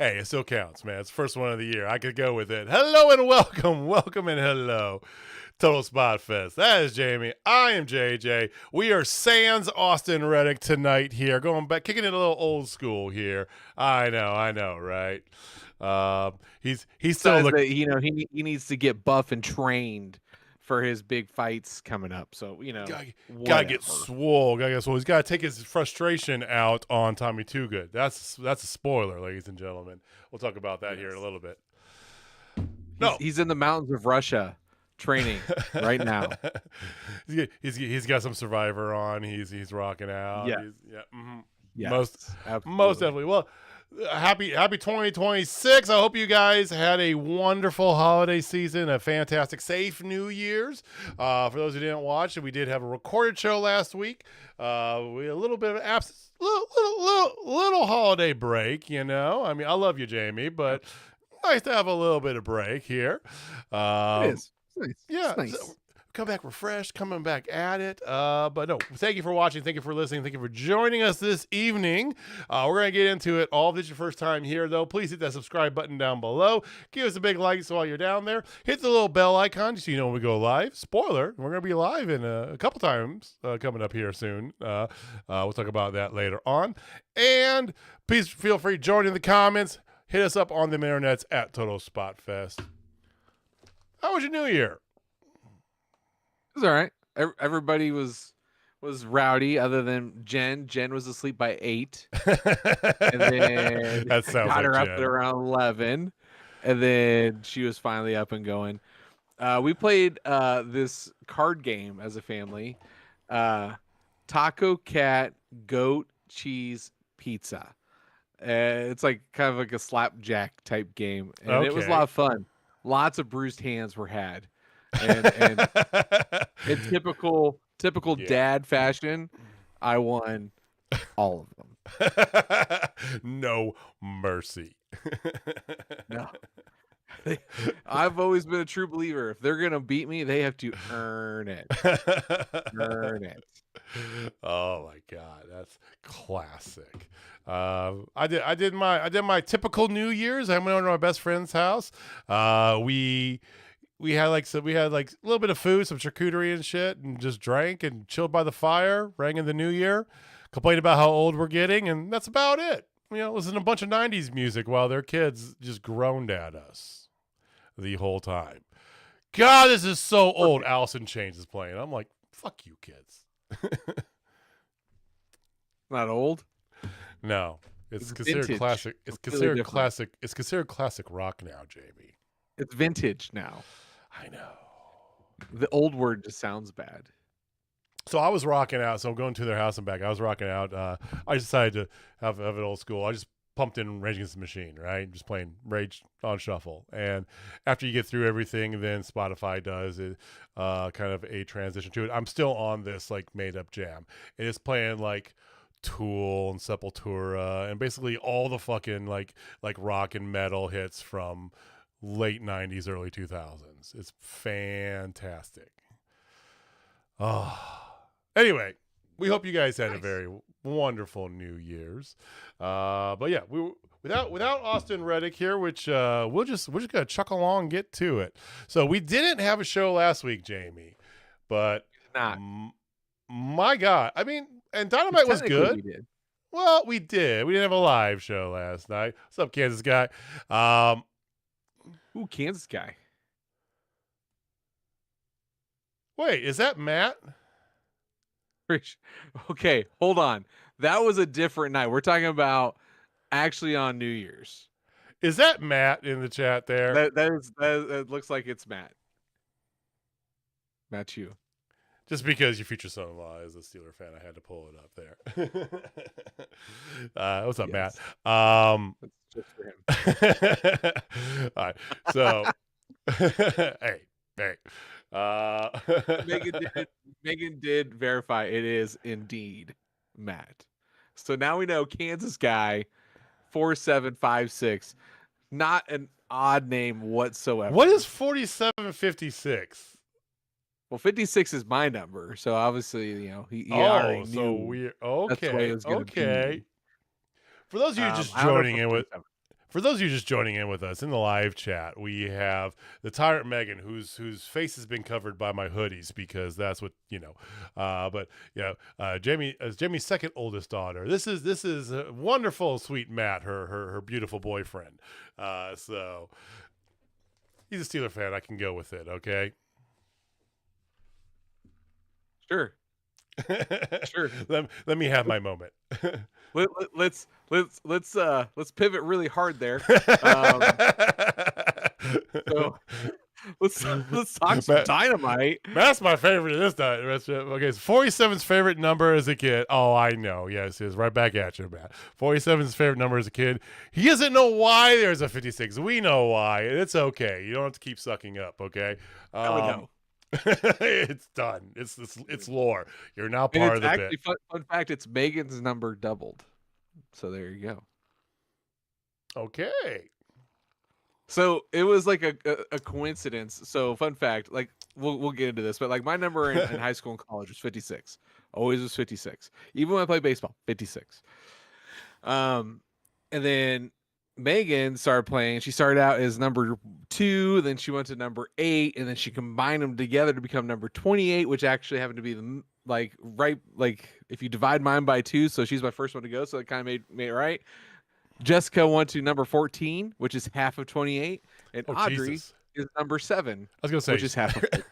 Hey, it still counts, man. It's the first one of the year. I could go with it. Hello and welcome. Welcome and hello. Total Spotfest. That is Jamie. I am JJ. We are sans Austin Reddick tonight here. Going back, kicking it a little old school here. I know, right? He's still Says that, he needs to get buff and trained for his big fights coming up. So, gotta get swole. He's got to take his frustration out on Tommy Too Good. That's a spoiler, ladies and gentlemen. We'll talk about that here in a little bit. He's in the mountains of Russia training right now. He's got some Survivor on. He's rocking out. Yeah. Most definitely. Well, happy 2026. I hope you guys had a wonderful holiday season, a fantastic, safe New Year's. For those who didn't watch it, we did have a recorded show last week. We had a little bit of absence, little holiday break. I mean, I love you, Jamie, but nice to have a little bit of break here. It is. Nice. Yeah. Nice. So, come back refreshed, coming back at it. But no, thank you for watching. Thank you for listening. Thank you for joining us this evening. We're going to get into it. All if this is your first time here, though, please hit that subscribe button down below. Give us a big like while you're down there. Hit the little bell icon so you know when we go live. Spoiler, we're going to be live in a couple times coming up here soon. We'll talk about that later on. And please feel free to join in the comments. Hit us up on the internets at Total Spotfest. How was your New Year? It was all right. Everybody was rowdy other than Jen. Jen was asleep by 8. And then that sounds got like her up Jen. at around 11. And then she was finally up and going. We played this card game as a family. Taco, cat, goat, cheese, pizza. It's like kind of like a slapjack type game. And it was a lot of fun. Lots of bruised hands were had. And in typical dad fashion, I won all of them. No mercy. No. I've always been a true believer. If they're gonna beat me, they have to earn it. Earn it. Oh my God, that's classic. I did my typical New Year's. I went over to my best friend's house. We had like a little bit of food, some charcuterie and shit, and just drank and chilled by the fire, rang in the new year, complained about how old we're getting, and that's about it. Listen to a bunch of 90s music while their kids just groaned at us the whole time. God, this is so old. Alice in Chains is playing. I'm like, fuck you, kids. Not old? No. It's considered vintage. classic. It's considered classic. It's considered classic rock now, Jamie. It's vintage now. I know. The old word just sounds bad. So I was rocking out. So I'm going to their house and back. I was rocking out. I decided to have it old school. I just pumped in Rage Against the Machine, right? Just playing Rage on shuffle. And after you get through everything, then Spotify does it, kind of a transition to it. I'm still on this like made up jam. And it's playing like Tool and Sepultura and basically all the fucking like rock and metal hits from late 90s, early 2000s. It's fantastic. Anyway, we hope you guys had a very wonderful New Year's. But yeah, without Austin Reddick here, which we're just gonna chuck along and get to it. So we didn't have a show last week, Jamie, but my God, I mean, and Dynamite was good. We did. Well, we did. We didn't have a live show last night. What's up, Kansas guy? Ooh, Kansas guy. Wait, is that Matt? Okay, hold on. That was a different night. We're talking about actually on New Year's. Is that Matt in the chat there? That looks like it's Matt. Matt, you. Just because your future son-in-law is a Steeler fan, I had to pull it up there. What's up, Yes. Matt? That's just for him. All right. So, hey. Megan did verify it is indeed Matt. So now we know Kansas guy 4756. Not an odd name whatsoever. What is 4756? Well, 56 is my number, so obviously, he already knew. So we're okay. That's the way it was gonna be. For those of you just joining in with For those of you just joining in with us in the live chat, we have the Tyrant Megan, whose face has been covered by my hoodies because that's what But Jamie, as Jamie's second oldest daughter, this is a wonderful, sweet Matt, her beautiful boyfriend. So he's a Steeler fan. I can go with it. Okay. Sure. Sure. Let me have my moment. Let's pivot really hard there. So let's talk some Dynamite. That's my favorite of this time. Okay, so 47's favorite number as a kid. Oh, I know. Yes, it's right back at you, Matt. 47's favorite number as a kid. He doesn't know why there's a 56. We know why. It's okay. You don't have to keep sucking up. Okay. I would know. It's done. It's lore. You're now part of the bit. Fun fact: it's Megan's number doubled. So there you go. Okay. So it was like a coincidence. So fun fact, like we'll get into this, but like my number in high school and college was 56. Always was 56. Even when I played baseball, 56. And then Megan started playing. She started out as number 2, then she went to number 8, and then she combined them together to become number 28, which actually happened to be if you divide mine by 2, so she's my first one to go, so it kind of made it right. Jessica went to number 14, which is half of 28, and Audrey is number 7. I was gonna say, which is half of 28.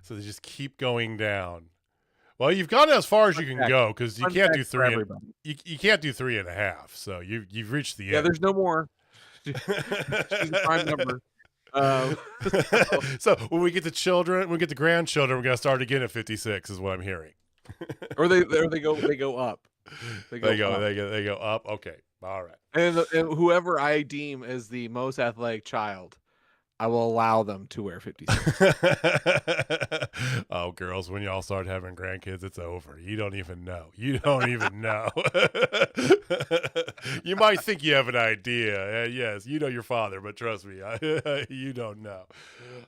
So they just keep going down. Well, you've gone as far as you can go because you can't do 3. You can't do 3.5. So you've reached the end. Yeah, there's no more. She's a prime number. So when we get to children, when we get to grandchildren, we're gonna start again at 56. Is what I'm hearing. Or they go up. They go up. Okay, all right. And whoever I deem as the most athletic child, I will allow them to wear 56. Oh, girls, when y'all start having grandkids, it's over. You don't even know. You don't even know. You might think you have an idea. Yes, you know your father, but trust me, you don't know.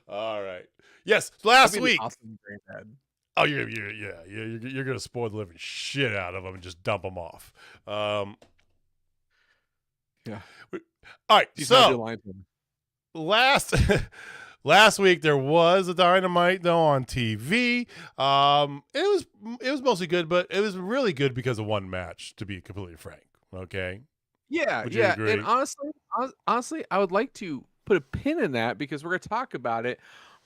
All right. Yes, last week. Awesome granddad. Oh, you're gonna spoil the living shit out of them and just dump them off. Yeah. All right. So last week there was a Dynamite though on TV. It was mostly good, but it was really good because of one match. To be completely frank, okay. Yeah, yeah. And honestly, I would like to put a pin in that because we're gonna talk about it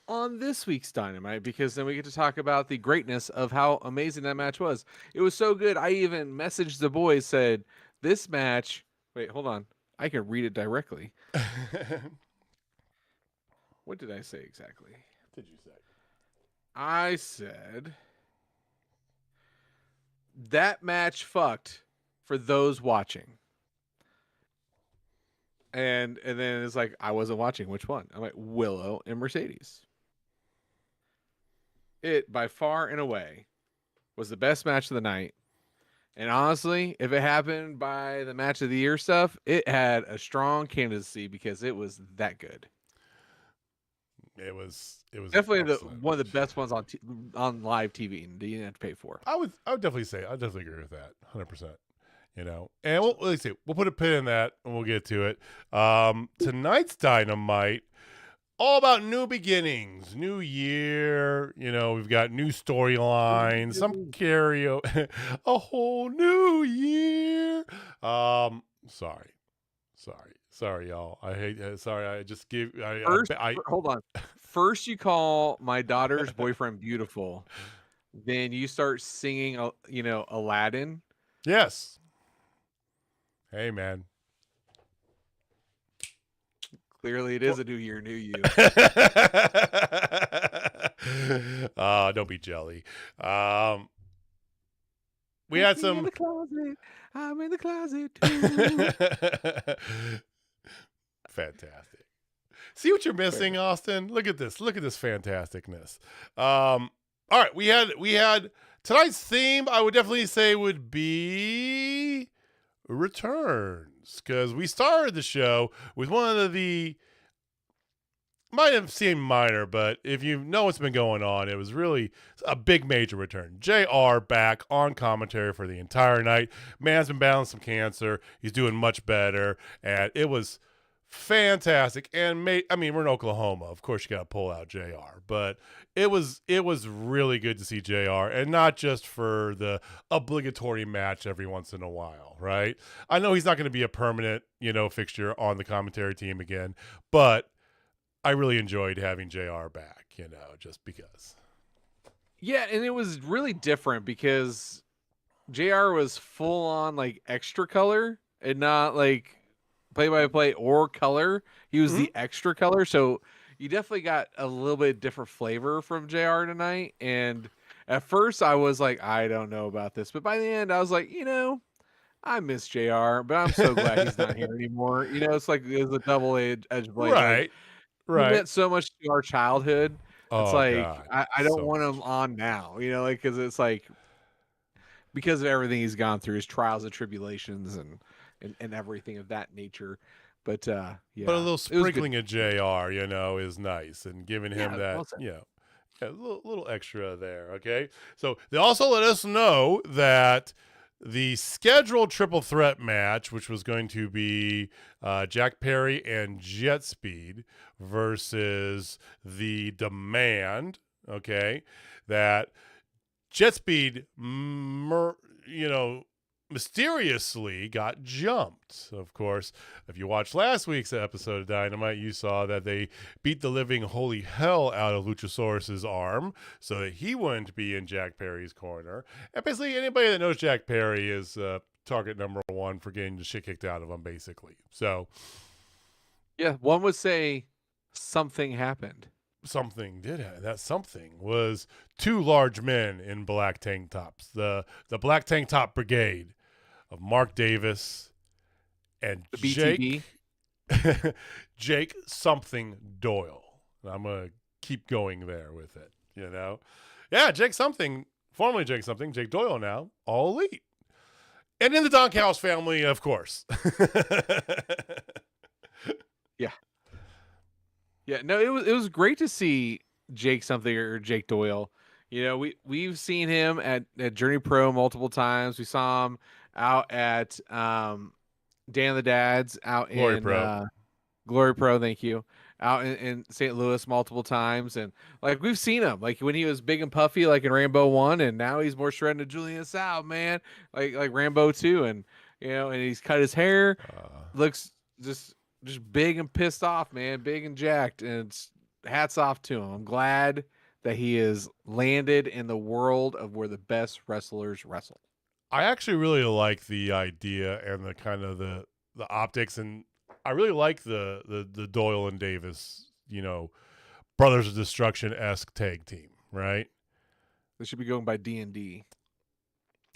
on this week's Dynamite, because then we get to talk about the greatness of how amazing that match was. It was so good. I even messaged the boys, said, this match, wait, hold on. I can read it directly. What did I say exactly? What did you say? I said, that match fucked for those watching. And then it's like, I wasn't watching. Which one? I'm like, Willow and Mercedes. It, by far and away, was the best match of the night. And honestly, if it happened by the match of the year stuff, it had a strong candidacy because it was that good. It was definitely one of the best ones on live TV that you didn't have to pay for. I would definitely agree with that 100%. And let's see, we'll put a pin in that and we'll get to it. Tonight's Dynamite, all about new beginnings, new year. We've got new storylines, some karaoke, a whole new year. Sorry, y'all. I hate. Sorry, I just give. Hold on. First, you call my daughter's boyfriend beautiful, then you start singing, Aladdin. Yes. Hey, man. Clearly, it is a new year, new you. Don't be jelly. We had some. I'm in the closet too. Fantastic. See what you're missing, Austin? Look at this. Look at this fantasticness. All right, we had tonight's theme. I would definitely say would be returns, because we started the show with one of the might have seemed minor, but if you know what's been going on, it was really a big major return. JR back on commentary for the entire night. Man's been battling some cancer. He's doing much better, and it was fantastic. And I mean, we're in Oklahoma. Of course, you got to pull out JR, but it was really good to see JR, and not just for the obligatory match every once in a while, right? I know he's not going to be a permanent, fixture on the commentary team again, but I really enjoyed having JR back, just because. Yeah, and it was really different because JR was full on like extra color and not like play by play or color. He was the extra color. So you definitely got a little bit different flavor from JR tonight. And at first I was like, I don't know about this. But by the end, I was like, I miss JR, but I'm so glad he's not here anymore. It's like it's a double-edged blade. Like, he Right. meant so much to our childhood. It's Oh, like God. I don't So want much. him on now, like because it's like because of everything he's gone through, his trials and tribulations and everything of that nature. But But a yeah, little it was good. sprinkling of JR, is nice, and giving him Yeah, that, well said. a little extra there, okay? So they also let us know that the scheduled triple threat match, which was going to be Jack Perry and Jet Speed versus the Demand, okay, that Jet Speed, mysteriously got jumped. Of course, if you watched last week's episode of Dynamite, you saw that they beat the living holy hell out of Luchasaurus's arm so that he wouldn't be in Jack Perry's corner. And basically, anybody that knows Jack Perry is target number one for getting the shit kicked out of him, basically. So, Yeah, one would say something happened. something did happen. That something was two large men in black tank tops. The Black Tank Top Brigade of Mark Davis and The Jake BTB. Jake something Doyle. I'm gonna keep going there with it. Yeah, Jake something, formerly Jake something, Jake Doyle now, all elite, and in the Don Callis family, of course. Yeah. Yeah, no, it was great to see Jake something or Jake Doyle. We've seen him at Journey Pro multiple times. We saw him out at Dan the Dad's out Glory in Pro. Glory Pro, thank you. Out in St. Louis multiple times. And like we've seen him, like when he was big and puffy, like in Rambo 1, and now he's more shredded to Julian Sal, man. Like Rambo 2, and and he's cut his hair, looks just big and pissed off, man, big and jacked, and it's hats off to him. I'm glad that he is landed in the world of where the best wrestlers wrestle. I actually really like the idea and the kind of the optics, and I really like the Doyle and Davis, Brothers of Destruction-esque tag team, right? They should be going by D&D.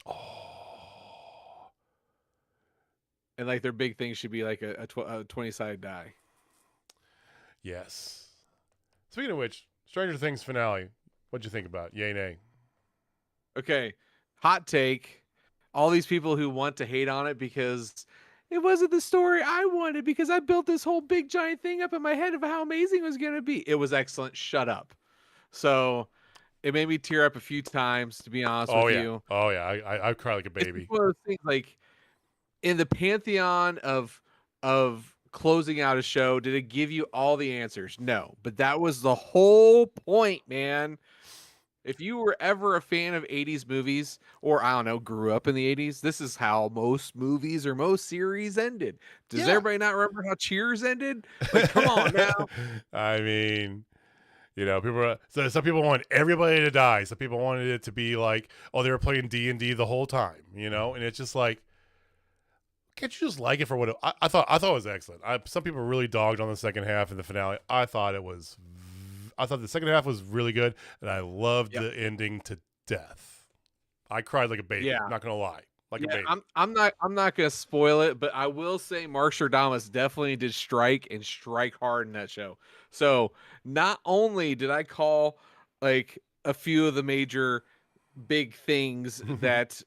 Oh, And like their big thing should be like a 20-sided die. yes. Speaking of which, Stranger Things finale. What'd you think about it? Yay, nay? Okay, hot take. All these people who want to hate on it because it wasn't the story I wanted because I built this whole big giant thing up in my head of how amazing it was going to be. It was excellent. Shut up. So it made me tear up a few times, to be honest with you. Oh yeah. I cry like a baby. It's one of those things like in the pantheon of closing out a show, did it give you all the answers? No, but that was the whole point, man. If you were ever a fan of 80s movies, or I don't know, grew up in the 80s, this is how most movies or most series ended. Does everybody not remember how Cheers ended? Like, come on now. I mean, some people want everybody to die. Some people wanted it to be like, oh, they were playing D&D the whole time, and it's just like, can't you just like it for what I thought? I thought it was excellent. Some people really dogged on the second half and the finale. I thought the second half was really good, and I loved the ending to death. I cried like a baby. Yeah. Not gonna lie, like a baby. I'm not gonna spoil it, but I will say Mark Stradamus definitely did strike hard in that show. So not only did I call like a few of the major big things that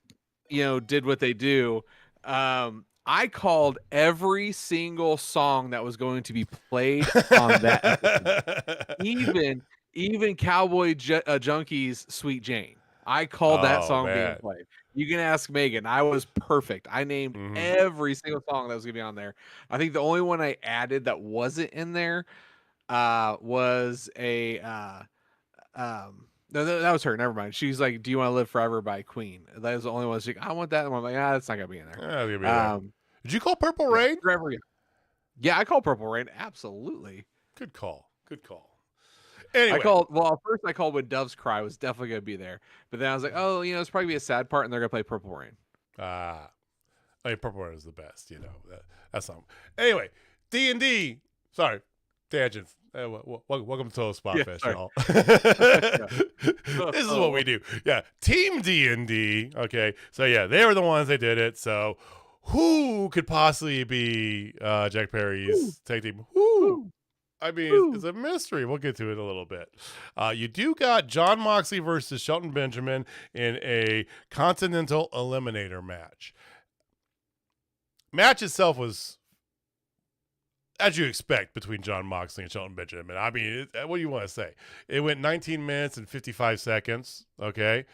did what they do, I called every single song that was going to be played on that episode. Even Cowboy Junkies Sweet Jane. I called that Oh song being man. played. You can ask Megan. I was perfect. I named Mhm. every single song that was going to be on there. I think the only one I added that wasn't in there was a no, that was her. Never mind. She's like, "Do you want to live forever?" by Queen. That was the only one. She's like, "I want that." And I'm like, "Ah, that's not gonna be in there." It's gonna be there. Did you call Purple Yeah, Rain? forever. Yeah, I call Purple Rain. Absolutely. Good call. Good call. I Anyway, called. Well, first I called When Doves Cry was definitely gonna be there, but then I was like, "Oh, it's probably be a sad part, and they're gonna play Purple Rain." I mean, Purple Rain is the best. That's something. Anyway, D&D. Sorry, tangents. Welcome to Tulsa Spotfest, sorry. y'all. Yeah. This is what we do. Yeah, Team D&D. Okay, so yeah, they were the ones that did it. So who could possibly be Jack Perry's tag team? Who? I mean, it's a mystery. We'll get to it in a little bit. You do got John Moxley versus Shelton Benjamin in a Continental Eliminator match. Match itself was, as you expect, between John Moxley and Shelton Benjamin. I mean, what do you want to say? It went 19 minutes and 55 seconds. Okay,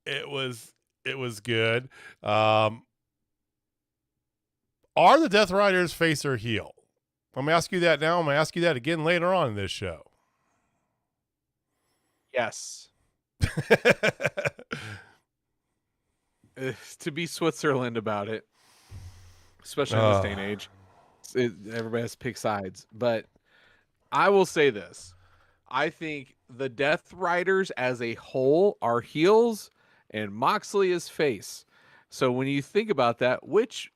it was good. Are the Death Riders face or heel? I'm going to ask you that now. I'm going to ask you that again later on in this show. Yes. To be Switzerland about it, especially in this day and age, everybody has to pick sides. But I will say this: I think the Death Riders as a whole are heels, and Moxley is face. So when you think about that, which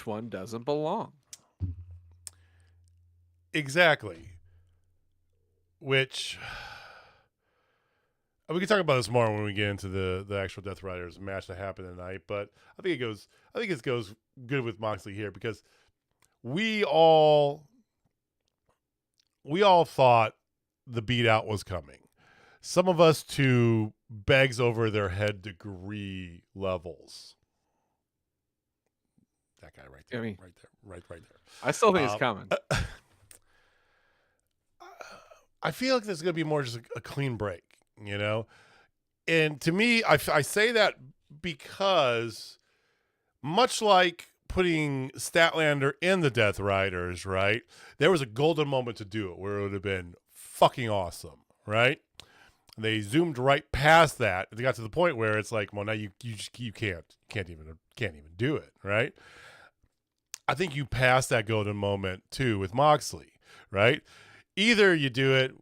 one doesn't belong? Exactly. Which we can talk about this more when we get into the actual Death Riders match that happened tonight. But I think it goes good with Moxley here because we all thought the beat out was coming. Some of us to bags over their head degree levels. That guy right there. I mean, right there. I still think it's coming. I feel like there's going to be more just a clean break, And to me, I say that because much like putting Statlander in the Death Riders, right? There was a golden moment to do it where it would have been fucking awesome, right? They zoomed right past that. They got to the point where it's like, well, now you can't even do it, right? I think you passed that golden moment too with Moxley, right? Either you do it.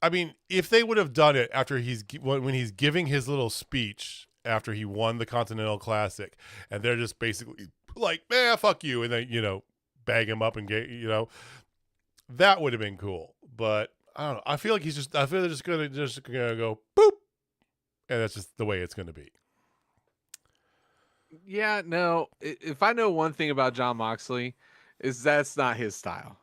I mean, if they would have done it after when he's giving his little speech after he won the Continental Classic, and they're just basically like, "Man, fuck you," and then bag him up and get that would have been cool. But I don't know. I feel like they're just gonna go boop, and that's just the way it's gonna be. Yeah, no. If I know one thing about John Moxley, is that's not his style.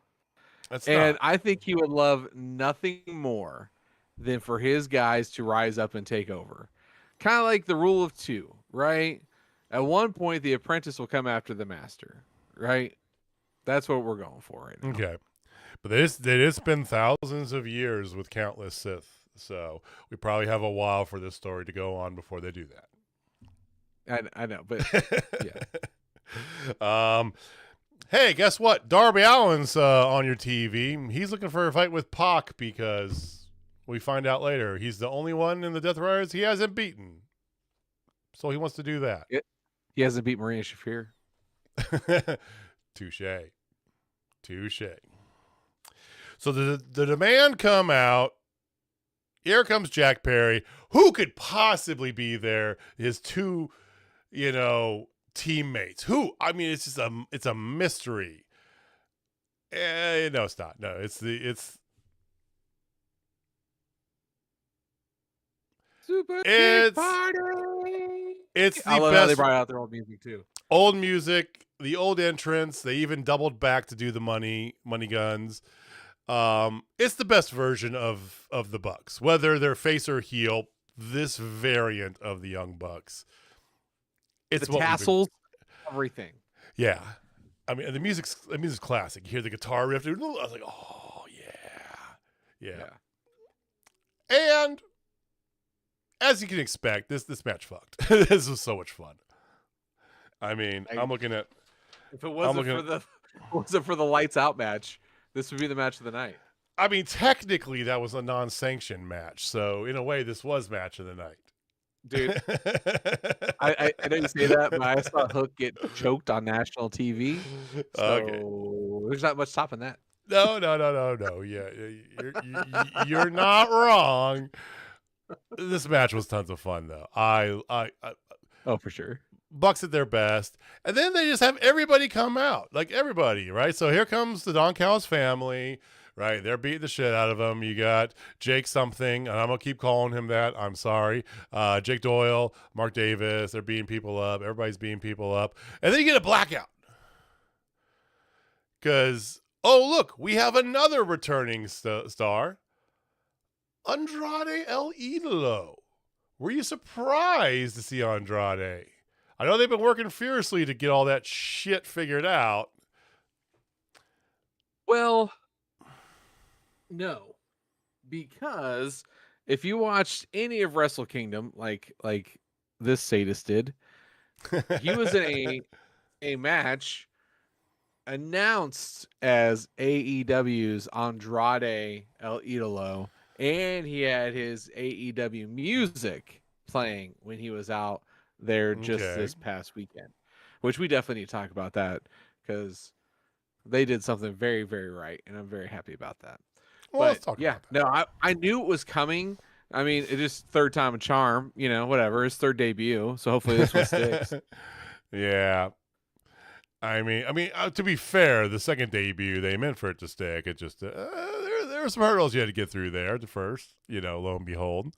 I think he would love nothing more than for his guys to rise up and take over. Kind of like the rule of two, right? At one point, the apprentice will come after the master, right? That's what we're going for right now. Okay. But it's been thousands of years with countless Sith, so we probably have a while for this story to go on before they do that. I know, but yeah. Hey, guess what? Darby Allin's on your TV. He's looking for a fight with Pac because we find out later he's the only one in the Death Riders he hasn't beaten. So he wants to do that. He hasn't beat Marina Shafir. Touche. So the demand come out. Here comes Jack Perry. Who could possibly be there? His two, teammates. Who? I mean, it's just it's a mystery. No, it's not. No, it's Super Kick Party. It's the I love best. How they brought out their old music too. Old music, the old entrance. They even doubled back to do the money guns. It's the best version of the Bucks, whether they're face or heel. This variant of the Young Bucks It's the what tassels, everything. Yeah, I mean, the music's classic. You hear the guitar riff. I was like, oh yeah. And as you can expect, this match fucked. This was so much fun. I mean, I'm looking at. If it wasn't for the lights out match, this would be the match of the night. I mean, technically, that was a non-sanctioned match, so in a way, this was match of the night. Dude, I didn't say that, but I saw Hook get choked on national TV. So Okay. there's not much stopping that. No. Yeah, you're not wrong. This match was tons of fun, though. Oh, for sure. Bucks at their best, and then they just have everybody come out, like everybody, right? So here comes the Don Callis family, right? They're beating the shit out of him. You got Jake something, and I'm gonna keep calling him that. I'm sorry, Jake Doyle, Mark Davis. They're beating people up. Everybody's beating people up, and then you get a blackout because look, we have another returning star, Andrade El Idolo. Were you surprised to see Andrade? I know they've been working fiercely to get all that shit figured out. Well, no, because if you watched any of Wrestle Kingdom, like this sadist did, he was in a match announced as AEW's Andrade El Idolo, and he had his AEW music playing when he was out there just this past weekend, which we definitely need to talk about that because they did something very, very right, and I'm very happy about that. Well, let's talk about that. No, I knew it was coming. I mean, it is third time a charm, whatever. His third debut, so hopefully this one sticks. Yeah. I mean, to be fair, the second debut, they meant for it to stick. It just, there were some hurdles you had to get through there at the first, lo and behold.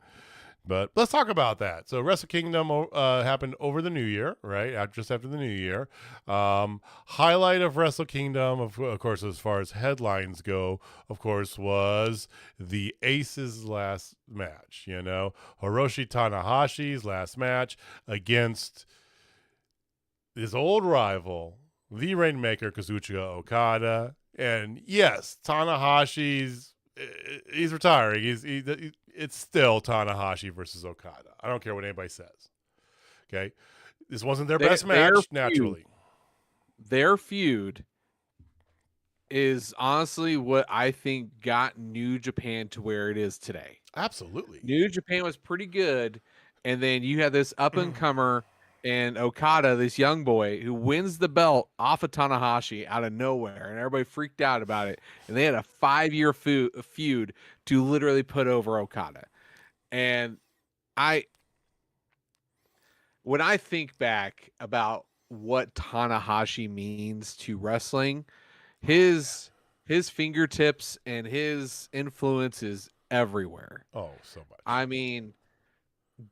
But let's talk about that. So Wrestle Kingdom happened over the New Year, right? Just after the New Year. Highlight of Wrestle Kingdom, of course, as far as headlines go, of course, was the Aces' last match. Hiroshi Tanahashi's last match against his old rival, the Rainmaker, Kazuchika Okada. And yes, Tanahashi's he's retiring. It's still Tanahashi versus Okada. I don't care what anybody says. Okay, this wasn't their best match. Naturally, their feud is honestly what I think got New Japan to where it is today. Absolutely, New Japan was pretty good, and then you had this up and comer and Okada, this young boy who wins the belt off of Tanahashi out of nowhere, and everybody freaked out about it. And they had a 5-year feud to literally put over Okada. And when I think back about what Tanahashi means to wrestling, his fingertips and his influence is everywhere. Oh, so much. I mean,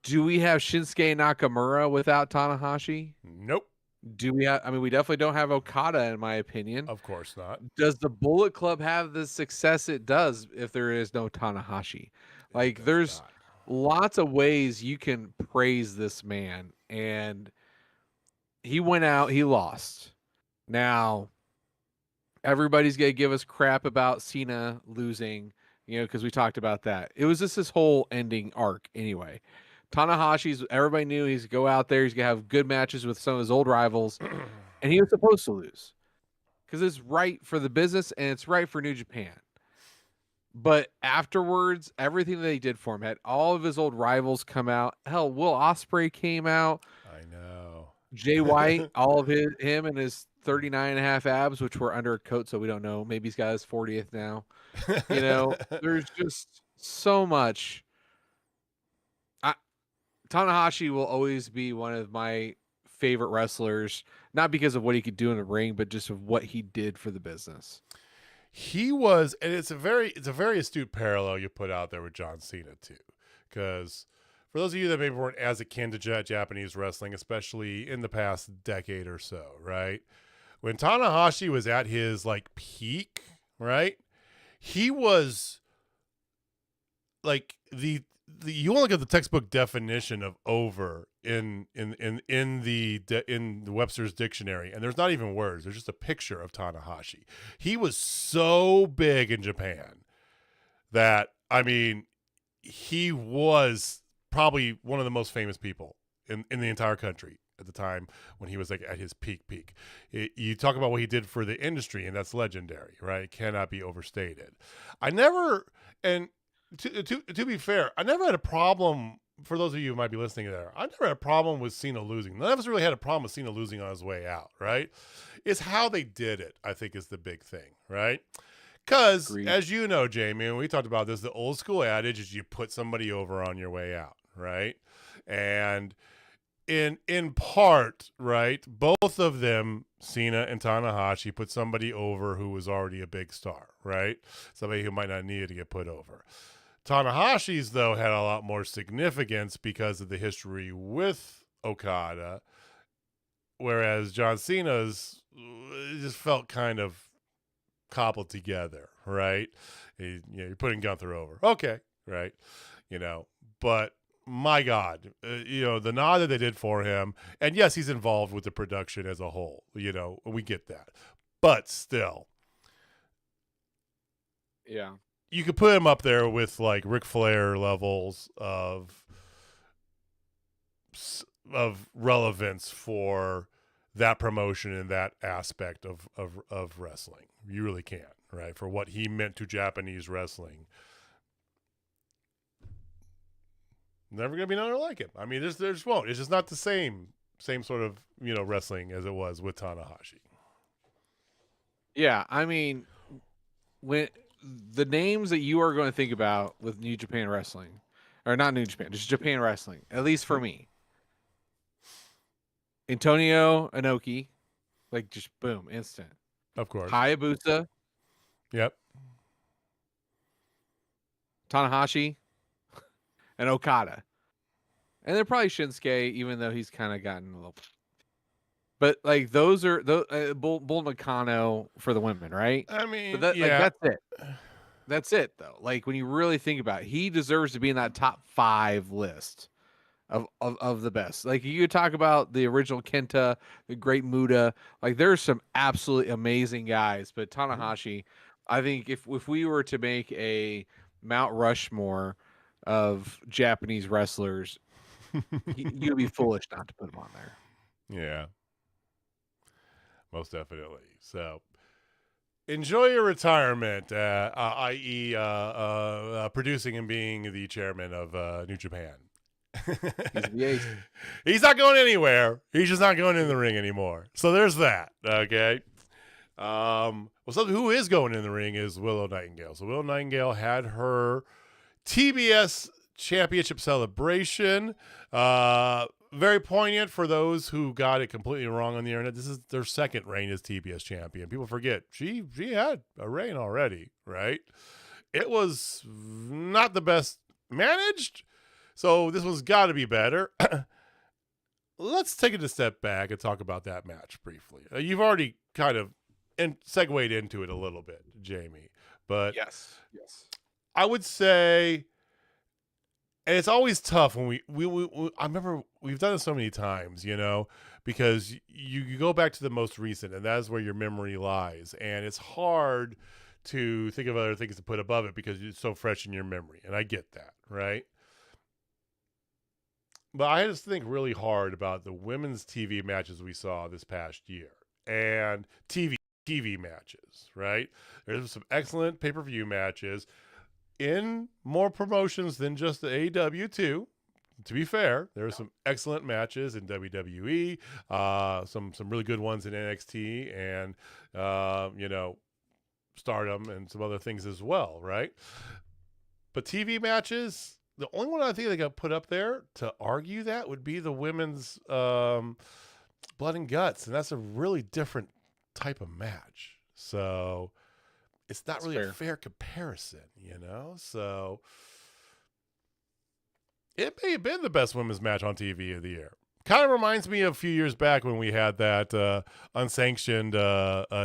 do we have Shinsuke Nakamura without Tanahashi? Nope. Do we have? I mean, we definitely don't have Okada, in my opinion. Of course not. Does the Bullet Club have the success it does if there is no Tanahashi? Like, there's lots of ways you can praise this man, and he went out, he lost. Now, everybody's gonna give us crap about Cena losing, because we talked about that. It was just this whole ending arc anyway. Tanahashi's, everybody knew he's go out there, he's gonna have good matches with some of his old rivals, and he was supposed to lose because it's right for the business and it's right for New Japan. But afterwards, everything that he did for him, had all of his old rivals come out. Hell, Will Ospreay came out. I know. Jay White, all of him and his 39.5 abs, which were under a coat, so we don't know. Maybe he's got his 40th now. There's just so much. Tanahashi will always be one of my favorite wrestlers, not because of what he could do in the ring, but just of what he did for the business. He was, and it's a very astute parallel you put out there with John Cena too, because for those of you that maybe weren't as akin to Japanese wrestling, especially in the past decade or so, right? When Tanahashi was at his peak, right? He was like you want to look at the textbook definition of over in the Webster's dictionary, and there's not even words. There's just a picture of Tanahashi. He was so big in Japan that, I mean, he was probably one of the most famous people in the entire country at the time when he was like at his peak. You talk about what he did for the industry, and that's legendary, right? It cannot be overstated. I never, and to be fair, I never had a problem. For those of you who might be listening there, I never had a problem with Cena losing. None of us really had a problem with Cena losing on his way out, right? It's how they did it, I think, is the big thing, right? Because, as you know, Jamie, and we talked about this, the old school adage is you put somebody over on your way out, right? And in part, right, both of them, Cena and Tanahashi, put somebody over who was already a big star, right? Somebody who might not need to get put over. Tanahashi's, though, had a lot more significance because of the history with Okada, whereas John Cena's just felt kind of cobbled together, right? You're putting Gunther over. Okay, right? But my God, the nod that they did for him, and yes, he's involved with the production as a whole, we get that. But still. Yeah. You could put him up there with like Ric Flair levels of relevance for that promotion and that aspect of wrestling. You really can, right? For what he meant to Japanese wrestling. Never gonna be another like him. I mean, there's won't. It's just not the same sort of wrestling as it was with Tanahashi. Yeah, I mean, when the names that you are going to think about with New Japan Wrestling, or not New Japan, just Japan Wrestling, at least for me, Antonio Inoki, like just boom, instant. Of course. Hayabusa. Yep. Tanahashi and Okada. And they're probably Shinsuke, even though he's kind of gotten a little. But like those are Bull Nakano for the women, right? I mean, like, yeah, that's it. That's it, though. Like when you really think about it, he deserves to be in that top 5 list of the best. Like you could talk about the original Kenta, the Great Muta. Like there's some absolutely amazing guys, but Tanahashi, I think if we were to make a Mount Rushmore of Japanese wrestlers, you'd be foolish not to put him on there. Yeah. Most definitely. So, enjoy your retirement, i.e., producing and being the chairman of New Japan. He's not going anywhere. He's just not going in the ring anymore. So there's that. Okay. Who is going in the ring is Willow Nightengale. So Willow Nightengale had her TBS championship celebration. Very poignant for those who got it completely wrong on the internet. This is their second reign as TBS champion. People forget she had a reign already, right? It was not the best managed, so this one's got to be better. Let's take it a step back and talk about that match briefly. You've already kind of segued into it a little bit, Jamie, but yes, I would say. And it's always tough when we I remember we've done it so many times, because you go back to the most recent, and that is where your memory lies. And it's hard to think of other things to put above it because it's so fresh in your memory. And I get that, right? But I had to think really hard about the women's TV matches we saw this past year and TV matches, right? There's some excellent pay-per-view matches. In more promotions than just the AEW too. To be fair, there were some excellent matches in WWE, some really good ones in NXT, and Stardom and some other things as well, right? But TV matches, the only one I think that got put up there to argue that would be the women's Blood and Guts, and that's a really different type of match. So. It's not really a fair comparison, So it may have been the best women's match on TV of the year. Kind of reminds me of a few years back when we had that unsanctioned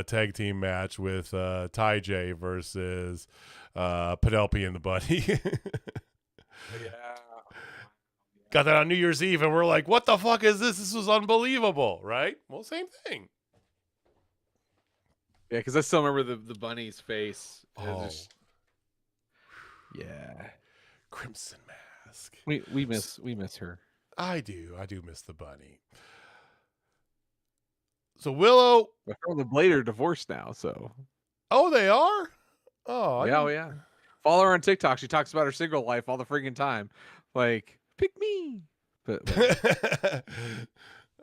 tag team match with Ty J versus Penelope and the Buddy. got that on New Year's Eve, and we're like, what the fuck is this? This was unbelievable, right? Well, same thing. Yeah, because I still remember the bunny's face. Oh. Yeah. Crimson Mask. We miss her. I do miss the bunny. So Willow. But her and the Blade are divorced now, so. Oh, they are? Oh, yeah. Follow her on TikTok. She talks about her single life all the freaking time. Like, pick me. But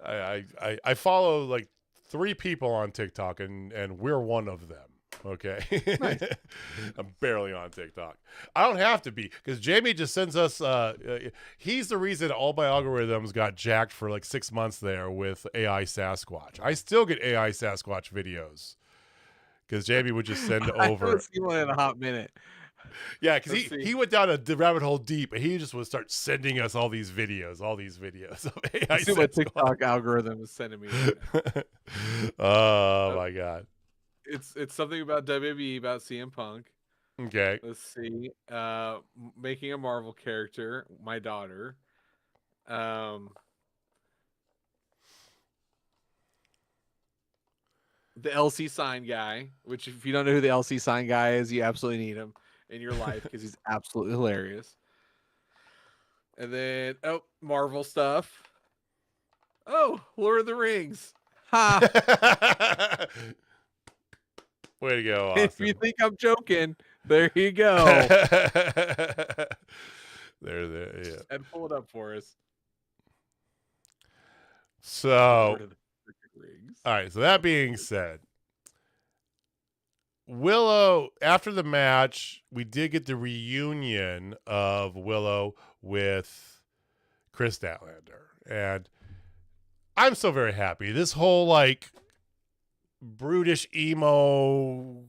I follow like 3 people on TikTok, and we're one of them. Okay. Nice. I'm barely on TikTok. I don't have to be, because Jamie just sends us he's the reason all my algorithms got jacked for like 6 months there with AI Sasquatch. I still get AI Sasquatch videos because Jamie would just send over. I haven't seen one in a hot minute. Yeah, because he went down a rabbit hole deep, and he just would start sending us all these videos of AI. See what TikTok algorithm is sending me. Oh my god! It's something about WWE, about CM Punk. Okay, let's see. Making a Marvel character, my daughter. The LC Sign guy, which if you don't know who the LC Sign guy is, you absolutely need him in your life because he's absolutely hilarious. And then Marvel stuff. Oh, Lord of the Rings. Ha. Way to go, Austin. If you think I'm joking, there you go. there, yeah. And pull it up for us. So, all right. So that being said, Willow, after the match, we did get the reunion of Willow with Chris Statlander, and I'm so very happy. This whole like brutish emo,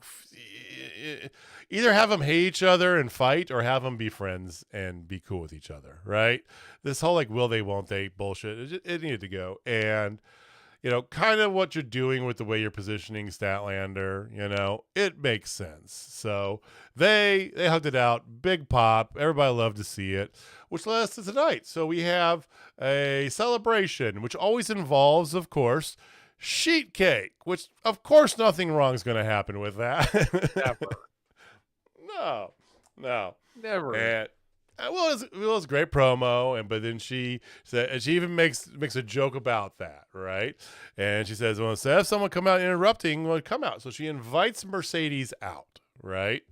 either have them hate each other and fight, or have them be friends and be cool with each other, right? This whole like will they won't they bullshit, it needed to go. And kind of what you're doing with the way you're positioning Statlander, it makes sense. So they hugged it out, big pop, everybody loved to see it, which led us to tonight. So we have a celebration, which always involves, of course, sheet cake, which of course nothing wrong is going to happen with that. Never. No, never. And it was a great promo, but then she said, and she even makes a joke about that, right? And she says, well, instead of someone come out interrupting, well, come out. So she invites Mercedes out, right?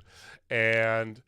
And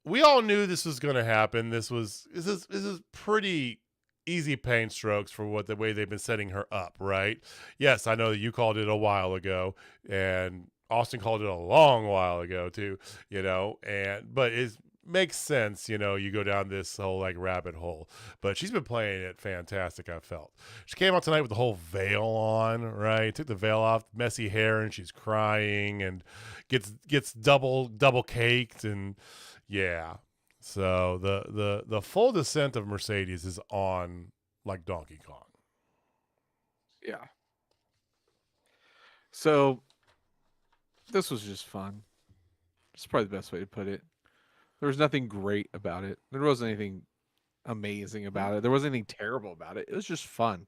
we all knew this was going to happen. This is pretty easy paint strokes for the way they've been setting her up, right? Yes, I know that you called it a while ago, and Austin called it a long while ago too, but it makes sense, you go down this whole like rabbit hole. But she's been playing it fantastic, I felt. She came out tonight with the whole veil on, right? Took the veil off, messy hair, and she's crying and gets double caked, and yeah. So the full descent of Mercedes is on like Donkey Kong. Yeah. So this was just fun. It's probably the best way to put it. There was nothing great about it. There wasn't anything amazing about it. There wasn't anything terrible about it. It was just fun.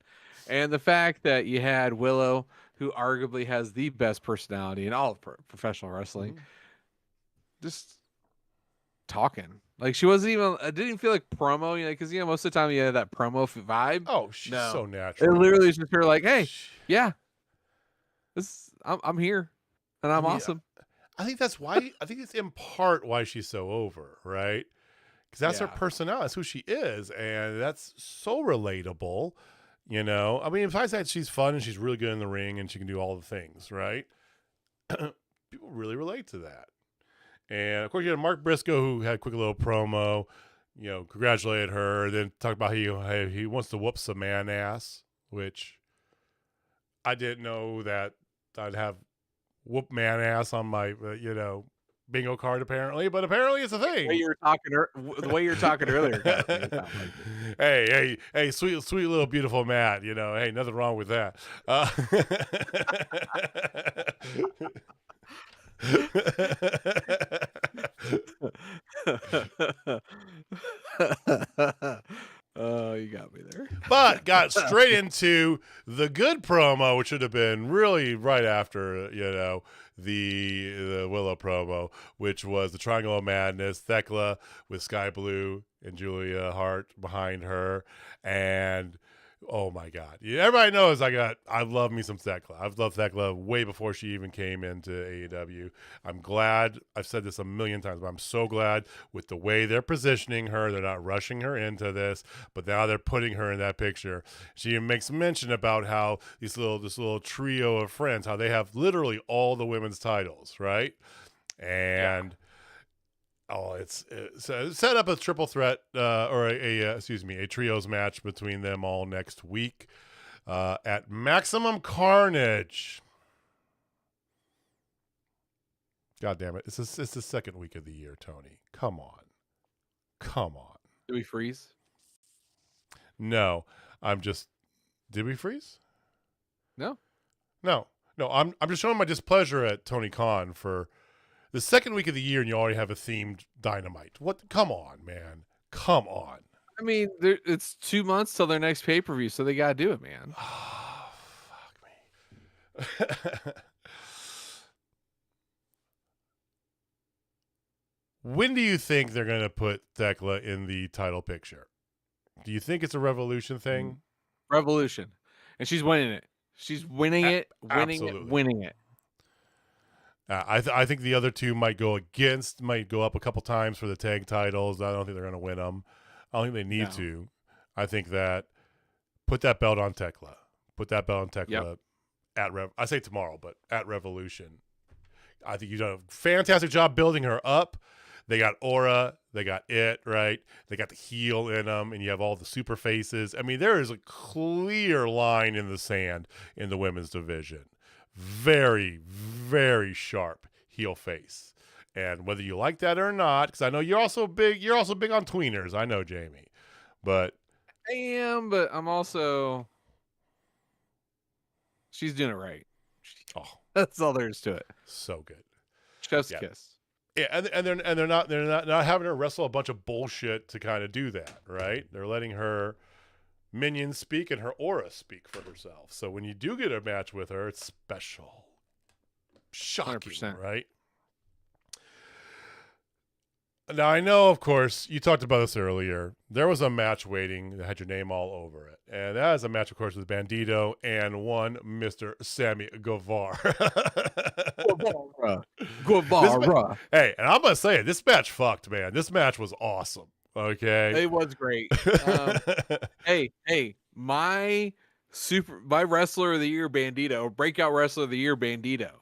And the fact that you had Willow, who arguably has the best personality in all of professional wrestling, just talking. Like she wasn't even, it didn't even feel like promo, because most of the time you had that promo vibe. Oh, she's so natural. It literally is just her like, hey, yeah, I'm here and I'm awesome. I think that's why. I think it's in part why she's so over, right? Because that's her personality. That's who she is, and that's so relatable. I mean, besides that, she's fun and she's really good in the ring and she can do all the things, right? People really relate to that. And of course, you had Mark Briscoe, who had a quick little promo. Congratulated her, then talked about how he wants to whoop some man ass, which I didn't know that I'd have whoop man ass on my bingo card, apparently, but apparently it's a thing. The way you were talking earlier. Hey, sweet little beautiful Matt, hey, nothing wrong with that. but got straight into the good promo, which should have been really right after, the Willow promo, which was the Triangle of Madness, Thekla with Sky Blue and Julia Hart behind her. And oh my God. Yeah, everybody knows I love me some Thekla. I've loved Thekla way before she even came into AEW. I'm glad, I've said this a million times, but I'm so glad with the way they're positioning her. They're not rushing her into this, but now they're putting her in that picture. She makes mention about how this little trio of friends, how they have literally all the women's titles, right? And it's set up a triple threat or a trios match between them all next week at Maximum Carnage. God damn it. It's the second week of the year, Tony. Come on. Do we freeze? No, did we freeze? No. I'm just showing my displeasure at Tony Khan for the second week of the year, and you already have a themed Dynamite. What? Come on, man. Come on. I mean, it's 2 months till their next pay-per-view, so they got to do it, man. Oh, fuck me. When do you think they're going to put Thekla in the title picture? Do you think it's a Revolution thing? Revolution. And she's winning it. She's winning it. I think the other two might go up a couple times for the tag titles. I don't think they're going to win them. I don't think they need to. I think that put that belt on Thekla. I say tomorrow, but at Revolution. I think you've done a fantastic job building her up. They got Aura. They got It, right? They got the heel in them, and you have all the super faces. I mean, there is a clear line in the sand in the women's division. Very, very sharp heel face. And whether you like that or not, because I know you're also big on tweeners. I know, Jamie. But I am, but I'm also, she's doing it right. Oh, that's all there is to it. So good. Chef's kiss. Yeah, and they're not having her wrestle a bunch of bullshit to kind of do that, right? They're letting her minions speak and her aura speak for herself. So when you do get a match with her, it's special. Shocking, 100%. Right? Now, I know, of course, you talked about this earlier. There was a match waiting that had your name all over it. And that is a match, of course, with Bandido and one Mr. Sammy Guevara. Guevara. Hey, and I'm going to say it. This match fucked, man. This match was awesome. Okay? It was great. Hey, my wrestler of the year, Bandido, or breakout wrestler of the year, Bandido,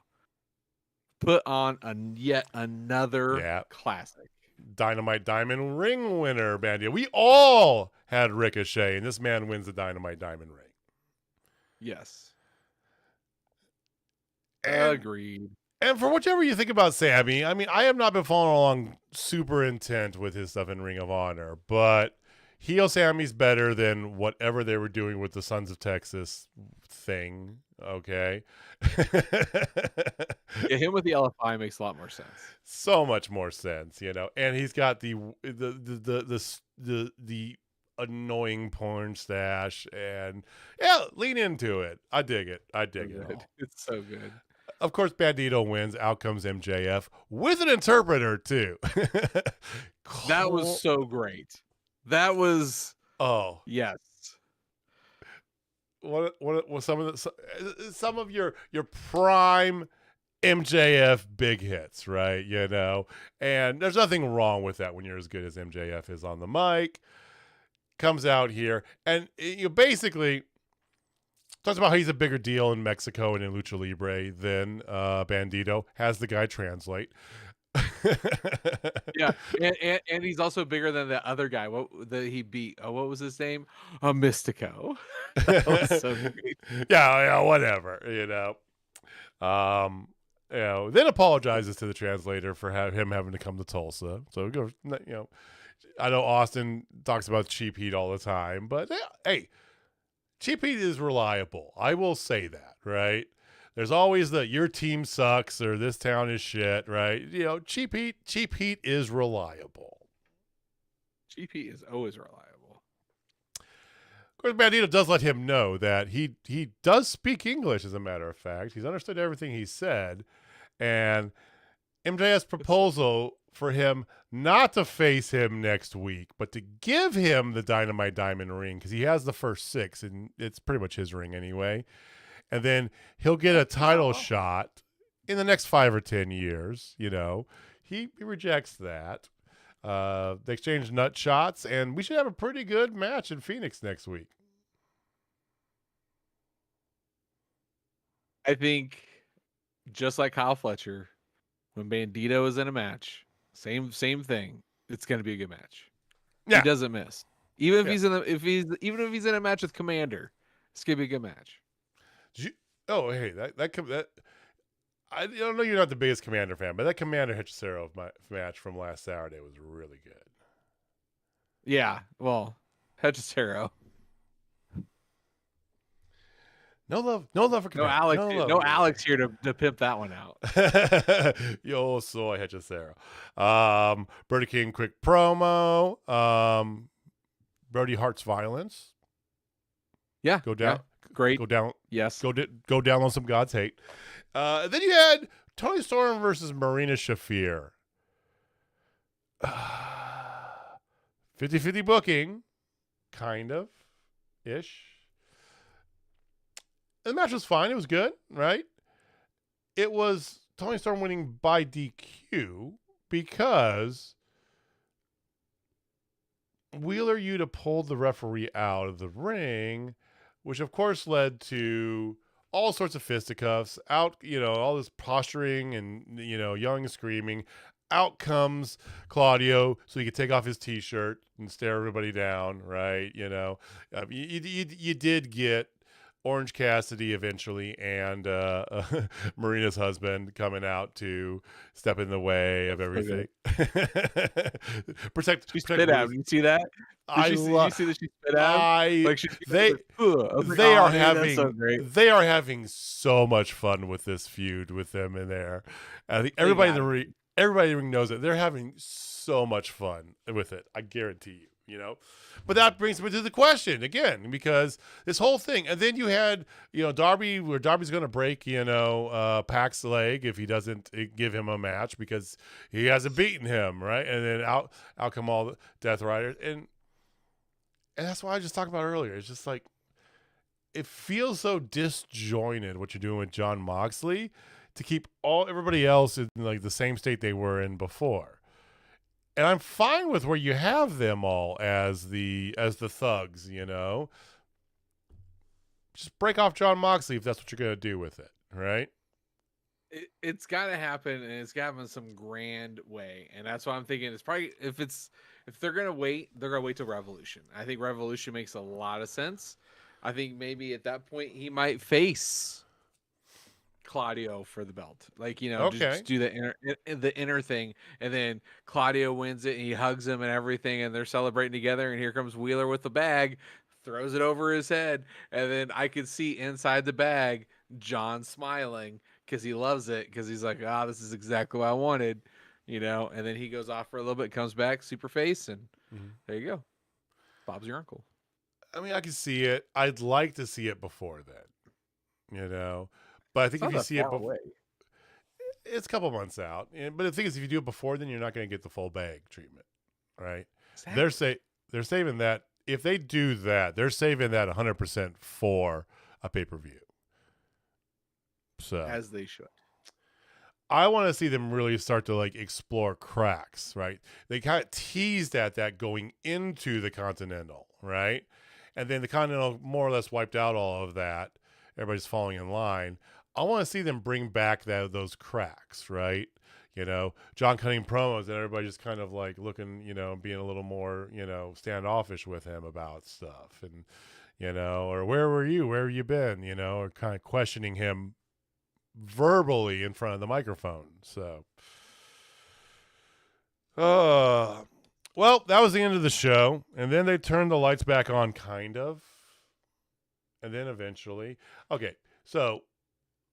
put on yet another classic. Dynamite Diamond Ring winner, Bandido. We all had Ricochet, and this man wins the Dynamite Diamond Ring. Yes. Agreed. And for whichever you think about Sammy, I mean, I have not been following along super intent with his stuff in Ring of Honor, but heel Sammy's better than whatever they were doing with the Sons of Texas thing. Okay. Yeah, him with the LFI makes a lot more sense. So much more sense, and he's got the annoying porn stash, and lean into it. I dig it. It's so good. Of course, Bandido wins. Out comes MJF with an interpreter too. That was so great. That was yes. What some of your prime MJF big hits, right? And there's nothing wrong with that when you're as good as MJF is on the mic. Comes out here and you basically talks about how he's a bigger deal in Mexico and in Lucha Libre than Bandido. Has the guy translate. Yeah, and he's also bigger than the other guy. He beat? What was his name? Mystico. That was so great. Yeah, whatever. Then apologizes to the translator for him having to come to Tulsa. So go. I know Austin talks about Cheap Heat all the time, but hey, Cheap Heat is reliable. I will say that, right? There's always your team sucks or this town is shit, right? Cheap Heat is reliable. Cheap Heat is always reliable. Of course, Bandido does let him know that he does speak English, as a matter of fact. He's understood everything he said. And MJF's proposal for him not to face him next week, but to give him the Dynamite Diamond ring, because he has the first 6, and it's pretty much his ring anyway. And then he'll get a title shot in the next 5 or 10 years. He rejects that. They exchange nut shots, and we should have a pretty good match in Phoenix next week. I think just like Kyle Fletcher, when Bandido is in a match, same thing. It's going to be a good match. Yeah. He doesn't miss. Even if he's in a match with Commander, it's going to be a good match. I don't know, you're not the biggest Commander fan, but that Commander Hechicero match from last Saturday was really good. Yeah, well, Hechicero. No love for Commander. No Alex here to pimp that one out. Yo soy Hechicero. Brody King quick promo. Brody Hart's violence. Yeah. Go down. Yeah, great. Go down. Yes. Go down on some God's hate. Then you had Tony Storm versus Marina Shafir. 50-50 booking. Kind of. Ish. The match was fine. It was good, right? It was Tony Storm winning by DQ because Wheeler Yuta pulled the referee out of the ring, which of course led to all sorts of fisticuffs, all this posturing and, yelling and screaming. Out comes Claudio so he could take off his T-shirt and stare everybody down, right? You did get Orange Cassidy eventually and Marina's husband coming out to step in the way of everything. Protect. She spit out. You see that? Did you see that she spit out? They are having so much fun with this feud with them in there. I think everybody in the ring knows it. They're having so much fun with it. I guarantee you. But that brings me to the question again, because this whole thing, and then you had, Darby, where Darby's going to break, Pac's leg if he doesn't give him a match because he hasn't beaten him, right? And then out come all the Death Riders, and that's why I just talked about earlier. It's just like, it feels so disjointed what you're doing with Jon Moxley to keep everybody else in like the same state they were in before. And I'm fine with where you have them all as the thugs, Just break off Jon Moxley if that's what you're going to do with it, right? It's got to happen, and it's got to happen in some grand way. And that's why I'm thinking it's probably, if they're going to wait, they're going to wait till Revolution. I think Revolution makes a lot of sense. I think maybe at that point he might face Claudio for the belt, just do the inner thing, and then Claudio wins it and he hugs him and everything, and they're celebrating together, and here comes Wheeler with the bag, throws it over his head, and then I could see inside the bag John smiling because he loves it, because he's like, this is exactly what I wanted, and then he goes off for a little bit, comes back super face, and there you go, Bob's your uncle. I mean, I can see it. I'd like to see it before then, but I think if you see it before, it's a couple months out. But the thing is, if you do it before, then you're not going to get the full bag treatment, right? Exactly. They're saving that. If they do that, they're saving that 100% for a pay-per-view. So as they should. I want to see them really start to explore cracks, right? They kind of teased at that going into the Continental, right? And then the Continental more or less wiped out all of that. Everybody's falling in line. I want to see them bring back those cracks, right? John cutting promos and everybody just kind of looking, being a little more, standoffish with him about stuff, and or where were you? Where have you been? Or kind of questioning him verbally in front of the microphone. So, well, that was the end of the show, and then they turned the lights back on, kind of, and then eventually, okay, so.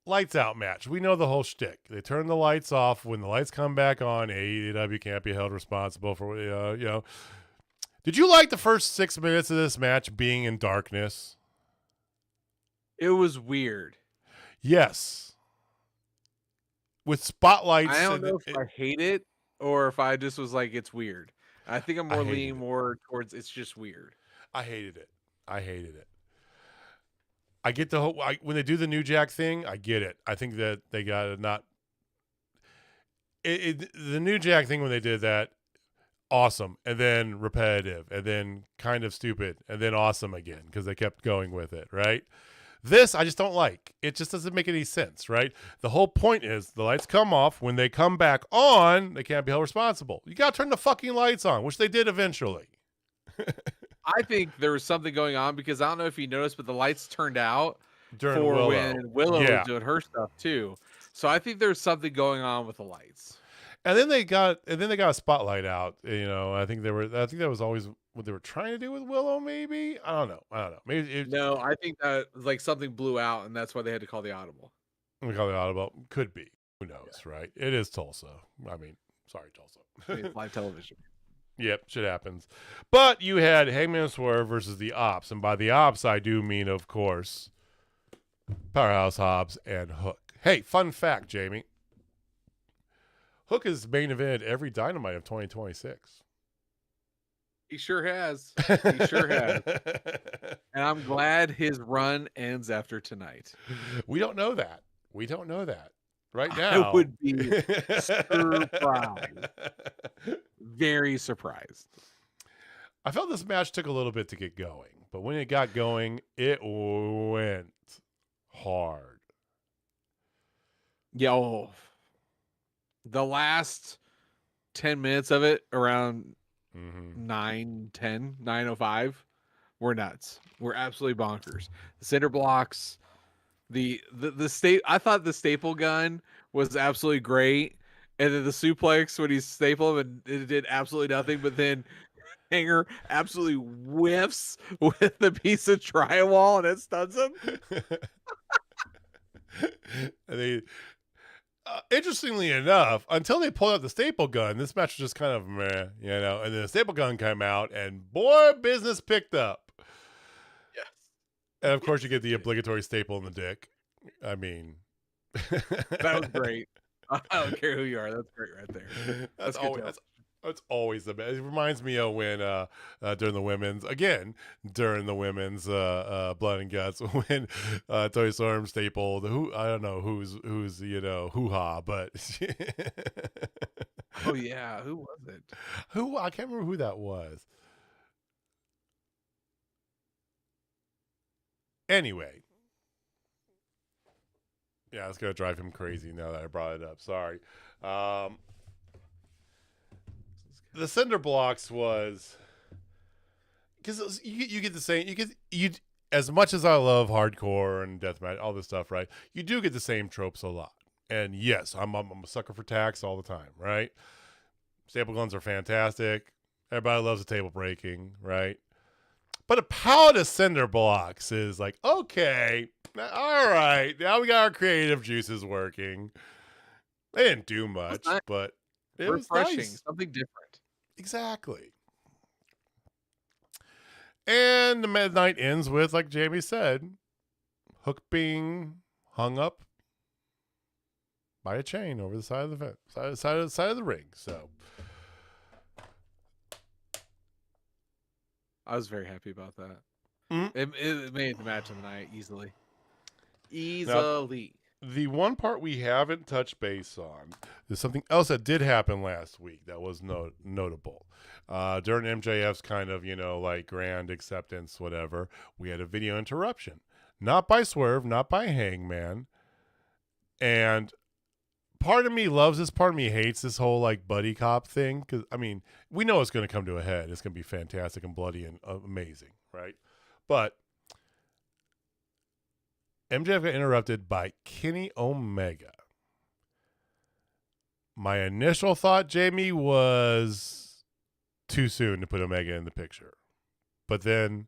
Lights out match. We know the whole shtick. They turn the lights off. When the lights come back on, AEW can't be held responsible for, Did you like the first 6 minutes of this match being in darkness? It was weird. Yes. With spotlights. I don't know if I hate it or if I just was like, it's weird. I think I'm more leaning more towards it's just weird. I hated it. I get the whole when they do the New Jack thing, I get it. I think that they got to not the New Jack thing when they did that, awesome, and then repetitive, and then kind of stupid, and then awesome again because they kept going with it, right? This I just don't like. It just doesn't make any sense, right? The whole point is the lights come off. When they come back on, they can't be held responsible. You got to turn the fucking lights on, which they did eventually. I think there was something going on because I don't know if you noticed, but the lights turned out During for Willow. when Willow was doing her stuff too. So I think there's something going on with the lights. And then they got a spotlight out. I think that was always what they were trying to do with Willow. Maybe I don't know. Maybe no. I think that like something blew out, and that's why they had to call the audible. We call the audible. Could be. Who knows, right? It is Tulsa. I mean, sorry, Tulsa. It's live television. Yep, shit happens. But you had Hangman Swerve versus the Ops, and by the Ops, I do mean, of course, Powerhouse Hobbs and Hook. Hey, fun fact, Jamie. Hook is main event every Dynamite of 2026. He sure has. He sure has. And I'm glad his run ends after tonight. We don't know that. Right now. I would be surprised. Very surprised. I felt this match took a little bit to get going, but when it got going, it went hard. Yo. The last 10 minutes of it, around 9:05, we're nuts. We're absolutely bonkers. The cinder blocks, the I thought the staple gun was absolutely great, and then the suplex when he stapled him and it did absolutely nothing, but then Hanger absolutely whiffs with the piece of drywall and it stuns him. And interestingly enough, until they pulled out the staple gun, this match was just kind of meh, and then the staple gun came out, and boy, business picked up. Yes. And of course, you get the obligatory staple in the dick. I mean, that was great. I don't care who you are. That's great right there. That's always the best. It reminds me of when during the women's Blood and Guts when Tony Storm stapled I don't know who's hoo-ha, but oh yeah, who was it? I can't remember who that was. Anyway, yeah, it's gonna drive him crazy now that I brought it up. Sorry. The cinder blocks was because you get the same. You as much as I love hardcore and deathmatch, all this stuff, right? You do get the same tropes a lot. And yes, I'm a sucker for tacks all the time, right? Staple guns are fantastic. Everybody loves a table breaking, right? But a pallet of cinder blocks is like, okay, all right, now we got our creative juices working. They didn't do much, but it was refreshing, nice. Something different. Exactly. And the midnight ends with, like Jamie said, Hook being hung up by a chain over the side of the fence, side of the ring. So I was very happy about that. It made the match of the night easily. Now, the one part we haven't touched base on is something else that did happen last week that was notable. During MJF's kind of, like grand acceptance, whatever, we had a video interruption. Not by Swerve, not by Hangman. And part of me loves this, part of me hates this whole, like, buddy cop thing. Because, I mean, we know it's going to come to a head. It's going to be fantastic and bloody and amazing, right? But MJF got interrupted by Kenny Omega. My initial thought, Jamie, was too soon to put Omega in the picture. But then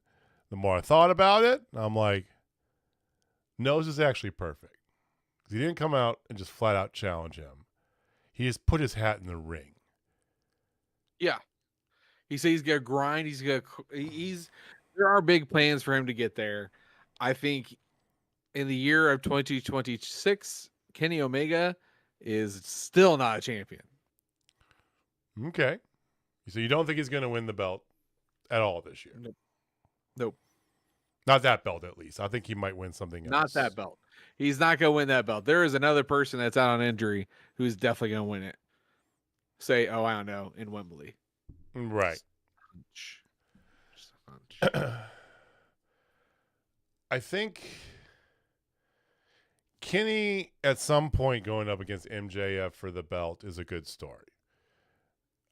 the more I thought about it, I'm like, no, this is actually perfect. Because he didn't come out and just flat out challenge him. He just put his hat in the ring. Yeah. He said he's gonna grind. There are big plans for him to get there. I think in the year of 2026, Kenny Omega is still not a champion. Okay. So you don't think he's going to win the belt at all this year? Nope. Not that belt, at least. I think he might win something else. Not that belt. He's not going to win that belt. There is another person that's out on injury who's definitely going to win it. Say, I don't know, in Wembley. Right. Just a hunch. I think Kenny at some point going up against MJF for the belt is a good story.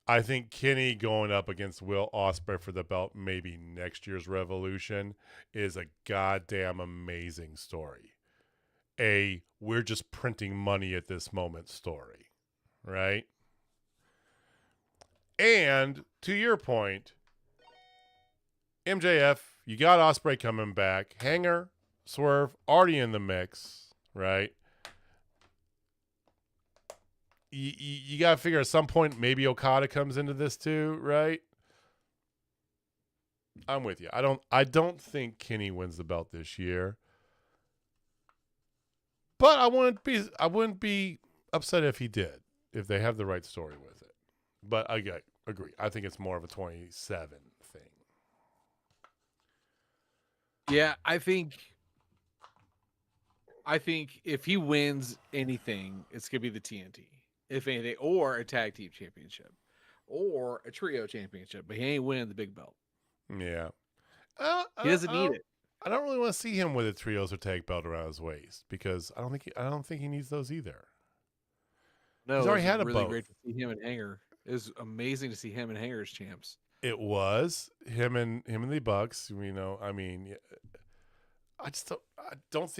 I think Kenny going up against Will Ospreay for the belt maybe next year's Revolution is a goddamn amazing story. We're just printing money at this moment story, right? And to your point, MJF, you got Ospreay coming back. Hanger, Swerve, already in the mix, right? You got to figure at some point maybe Okada comes into this too, right? I'm with you. I don't think Kenny wins the belt this year. But I wouldn't be upset if he did, if they have the right story with it. But I agree. I think it's more of a 27 thing. Yeah, I think if he wins anything, it's gonna be the TNT, if anything, or a tag team championship, or a trio championship. But he ain't winning the big belt. Yeah, he doesn't need it. I don't really want to see him with a trios or tag belt around his waist because I don't think he needs those either. No, he's already had a really both. Great to see him and Hanger. It was amazing to see him and Hanger as champs. It was him and the Bucks. You know, I mean, I don't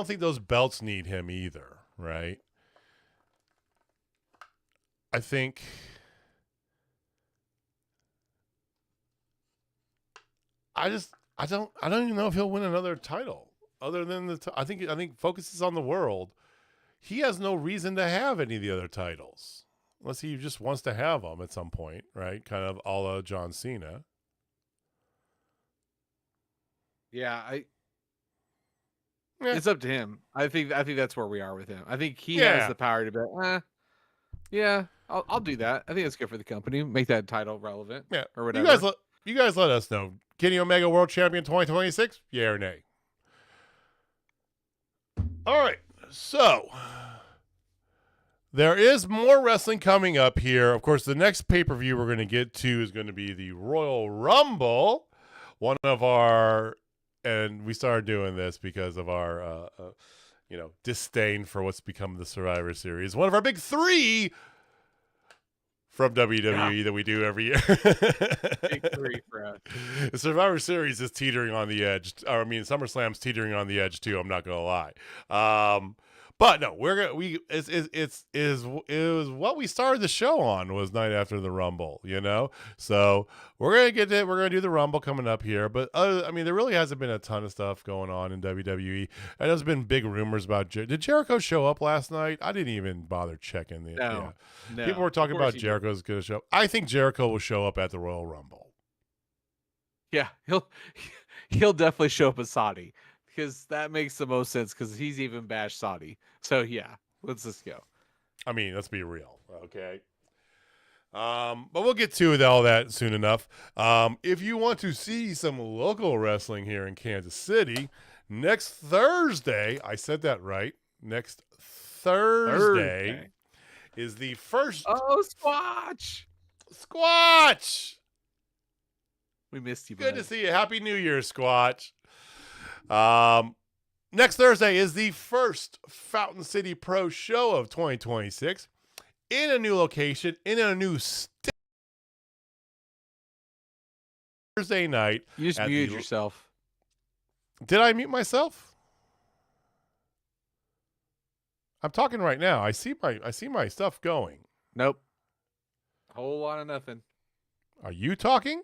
think those belts need him either, right? I think I don't even know if he'll win another title other than I think focuses on the world. He has no reason to have any of the other titles unless he just wants to have them at some point, right? Kind of a la John Cena. Yeah, it's up to him. I think that's where we are with him. I think he has the power to be. Yeah, I'll do that. I think it's good for the company. Make that title relevant. Yeah, or whatever. You guys let us know. Kenny Omega World Champion 2026? Yeah or nay? All right, so there is more wrestling coming up here. Of course, the next pay-per-view we're going to get to is going to be the Royal Rumble. One of our, and we started doing this because of our, disdain for what's become the Survivor Series. One of our big three from WWE that we do every year. Big three for us. The Survivor Series is teetering on the edge. SummerSlam's teetering on the edge too. I'm not gonna lie. But no, it was what we started the show on was night after the Rumble, So we're gonna get it. We're gonna do the Rumble coming up here, but there really hasn't been a ton of stuff going on in WWE. And there's been big rumors about did Jericho show up last night? I didn't even bother checking the. No. People were talking about Jericho's gonna show up. I think Jericho will show up at the Royal Rumble. Yeah, he'll definitely show up as Saudi. Because that makes the most sense because he's even bashed Saudi. So, yeah, let's just go. I mean, let's be real, okay? But we'll get to all that soon enough. If you want to see some local wrestling here in Kansas City, next Thursday, I said that right, next Thursday is the first... Oh, Squatch! Squatch! We missed you, Good to see you. Happy New Year, Squatch. Next Thursday is the first Fountain City Pro show of 2026 in a new location, in a new state. Thursday night. You just muted yourself. Did I mute myself? I'm talking right now. I see my stuff going. Nope. Whole lot of nothing. Are you talking?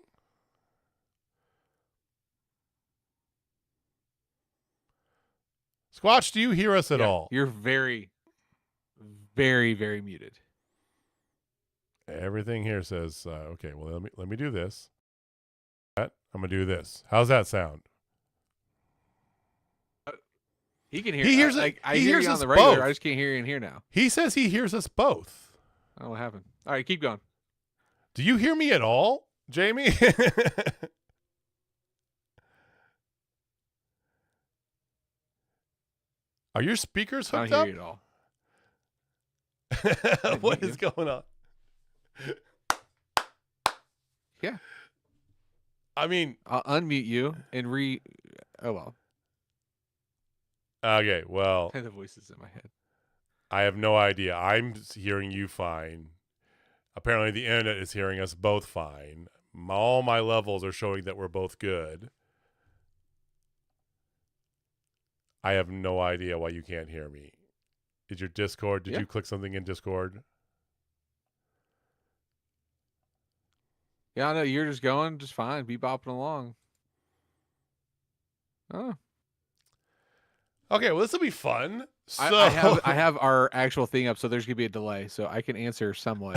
Squatch, do you hear us at all? You're very, very, very muted. Everything here says okay. Well, let me do this. I'm gonna do this. How's that sound? He can hear. He hears it. Like I He hear hears you on us the regular. both. I just can't hear you in here now. He says he hears us both. I don't know what happened. All right, keep going. Do you hear me at all, Jamie? Are your speakers I hooked don't up? hear you at all. What is going on? Yeah. I mean, I'll unmute you and Oh well. okay. Well, The voices in my head. I have no idea. I'm hearing you fine. Apparently, the internet is hearing us both fine. All my levels are showing that we're both good. I have no idea why you can't hear me. Did your Discord? Did you click something in Discord? Yeah, I know you're just going just fine, be bopping along. Oh, Okay, well, this will be fun. So I have our actual thing up, so there's gonna be a delay, so I can answer somewhat.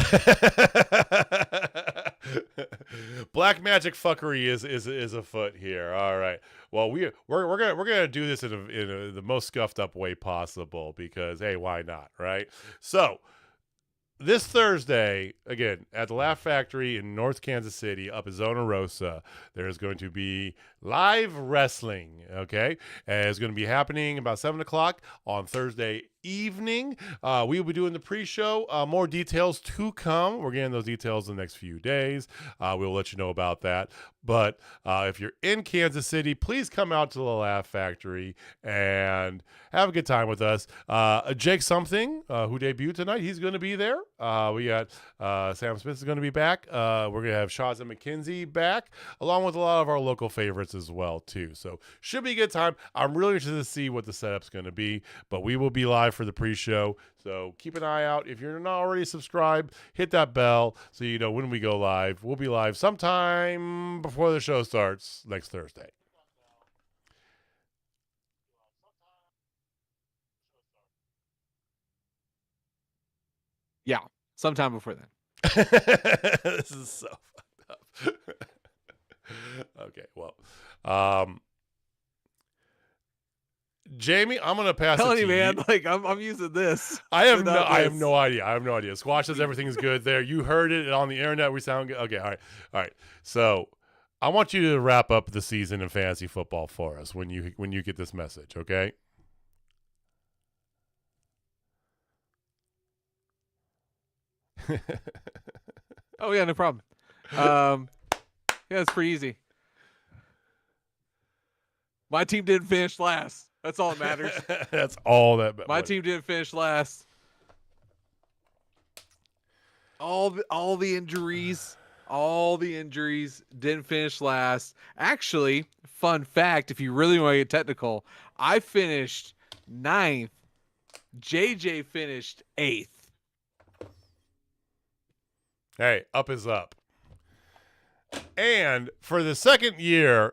Black magic fuckery is afoot here. All right. Well, we're gonna do this in the most scuffed up way possible because hey, why not, right? So this Thursday, again, at the Laugh Factory in North Kansas City, up in Zona Rosa, there is going to be live wrestling, okay? And it's going to be happening about 7 o'clock on Thursday evening. We will be doing the pre-show. More details to come. We're getting those details in the next few days. We'll let you know about that. But if you're in Kansas City, please come out to the Laugh Factory and have a good time with us. Jake Something, who debuted tonight, he's going to be there. We got Sam Smith is going to be back. We're going to have Shaza McKenzie back, along with a lot of our local favorites as well, too. So should be a good time. I'm really interested to see what the setup's going to be, but we will be live for the pre-show. So keep an eye out. If you're not already subscribed, hit that bell so you know when we go live. We'll be live sometime before the show starts next Thursday. Yeah, sometime before then. This is so fucked up. Okay, well, Jamie, I'm gonna pass it Telling to you, man, you. like I'm using this. I have without no idea. I have no idea. Squash says everything's good there. You heard it on the internet. We sound good. Okay, all right. So I want you to wrap up the season in fantasy football for us when you get this message. Okay. Oh yeah, no problem. Yeah, it's pretty easy. My team didn't finish last. That's all that matters. That's all that matters. My team didn't finish last. All the injuries didn't finish last. Actually, fun fact, if you really want to get technical, I finished 9th. JJ finished 8th. Hey, up is up. And for the second year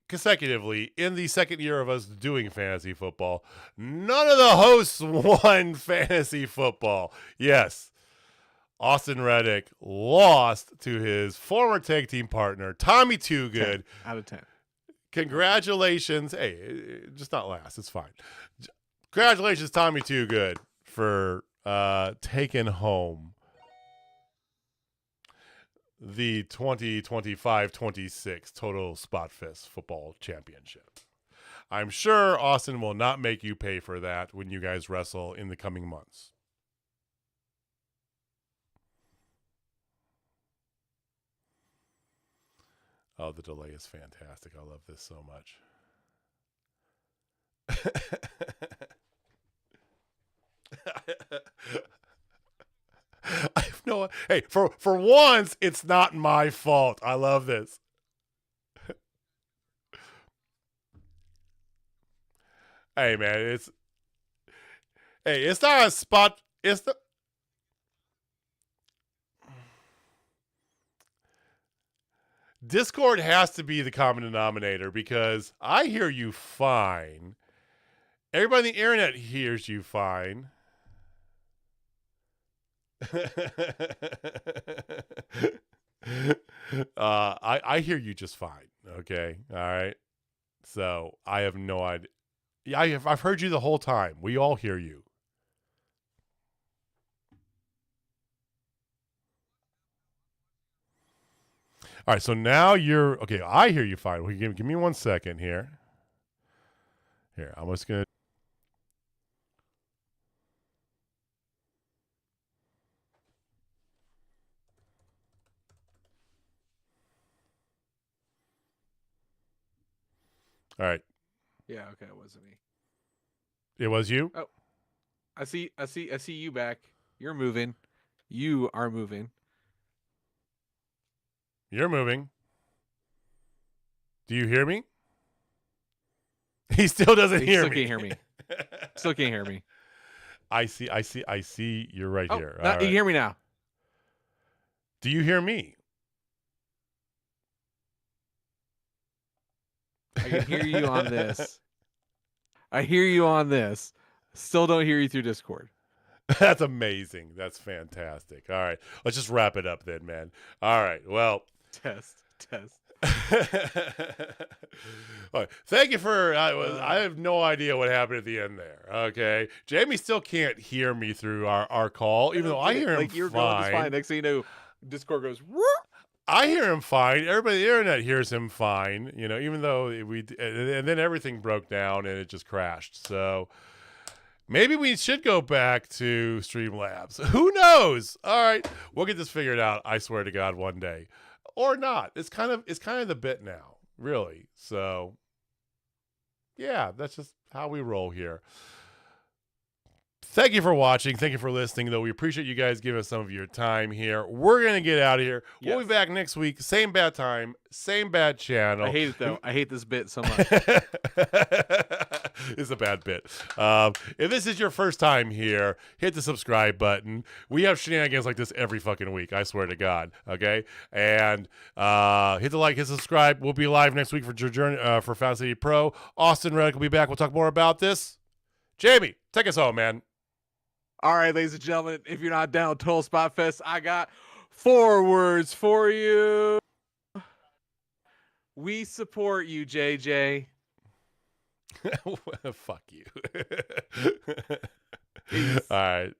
consecutively, in the second year of us doing fantasy football, none of the hosts won fantasy football. Yes, Austin Reddick lost to his former tag team partner, Tommy Too Good. 10 out of 10. Congratulations. Hey, just not last. It's fine. Congratulations, Tommy Too Good, for taking home the 2025-26 Total Spotfest Football Championship. I'm sure Austin will not make you pay for that when you guys wrestle in the coming months. Oh, the delay is fantastic. I love this so much. I have no. Hey, for once, it's not my fault. I love this. Hey, man, it's not a spot. It's the. Discord has to be the common denominator because I hear you fine. Everybody on the internet hears you fine. I hear you just fine. Okay, all right. So I have no idea. Yeah, I've heard you the whole time. We all hear you. All right, so now you're okay. I hear you fine. Well, give me 1 second here. Here, I'm just gonna. All right, Yeah, okay, it wasn't me. it was you. Oh, I see you back. You're moving. You are moving. You're moving. Do you hear me? He still doesn't hear Still me. can't hear me. Still can't hear me. I see. You're right Oh, here. no, All you right. can hear me now. Do you hear me? I can hear you on this. I hear you on this. Still don't hear you through Discord. That's amazing. That's fantastic. All right. Let's just wrap it up then, man. All right. Well, Test. all right. Thank you for. I have no idea what happened at the end there. Okay. Jamie still can't hear me through our call, even though I hear him like you're going just fine. fine. Next thing you know, Discord goes. Whoop. I hear him fine. Everybody, the internet hears him fine. You know, even though and then everything broke down and it just crashed. So maybe we should go back to Streamlabs. Who knows? All right, we'll get this figured out. I swear to God, one day, or not. It's kind of the bit now, really. So yeah, that's just how we roll here. Thank you for watching. Thank you for listening, though. We appreciate you guys giving us some of your time here. We're going to get out of here. Yes. We'll be back next week. Same bad time, same bad channel. I hate it, though. I hate this bit so much. It's a bad bit. If this is your first time here, hit the subscribe button. We have shenanigans like this every fucking week. I swear to God. Okay? And hit the like, hit subscribe. We'll be live next week for for Found City Pro. Austin Reddick will be back. We'll talk more about this. Jamie, take us home, man. All right, ladies and gentlemen, if you're not down with Tulsa Spotfest, I got 4 words for you. We support you, JJ. Fuck you. All right.